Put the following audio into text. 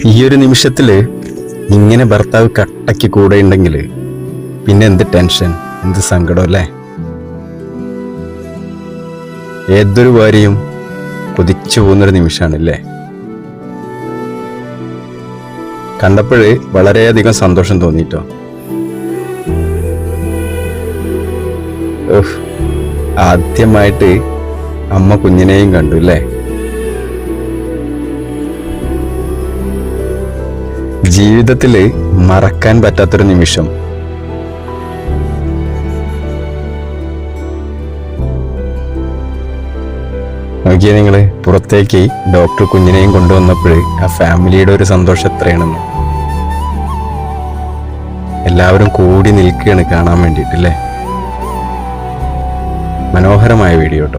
ഈ ഒരു നിമിഷത്തില് ഇങ്ങനെ ഭർത്താവ് കട്ടയ്ക്ക് കൂടെ ഉണ്ടെങ്കിൽ പിന്നെ എന്ത് ടെൻഷൻ, എന്ത് സങ്കടം അല്ലേ. ഏതൊരു ഭാര്യയും കൊതിച്ചു പോകുന്നൊരു നിമിഷാണല്ലേ. കണ്ടപ്പോഴ് വളരെയധികം സന്തോഷം തോന്നിട്ടോ. ആദ്യമായിട്ട് അമ്മ കുഞ്ഞിനെയും കണ്ടു അല്ലേ. ജീവിതത്തില് മറക്കാൻ പറ്റാത്തൊരു നിമിഷം. നോക്കിയേ നിങ്ങള്, പുറത്തേക്ക് ഡോക്ടർ കുഞ്ഞിനെയും കൊണ്ടുവന്നപ്പോൾ ആ ഫാമിലിയുടെ ഒരു സന്തോഷം എത്രയാണെന്ന്. എല്ലാവരും കൂടി നിൽക്കുകയാണ് കാണാൻ വേണ്ടിയിട്ടല്ലേ. മനോഹരമായ വീഡിയോ കേട്ടോ.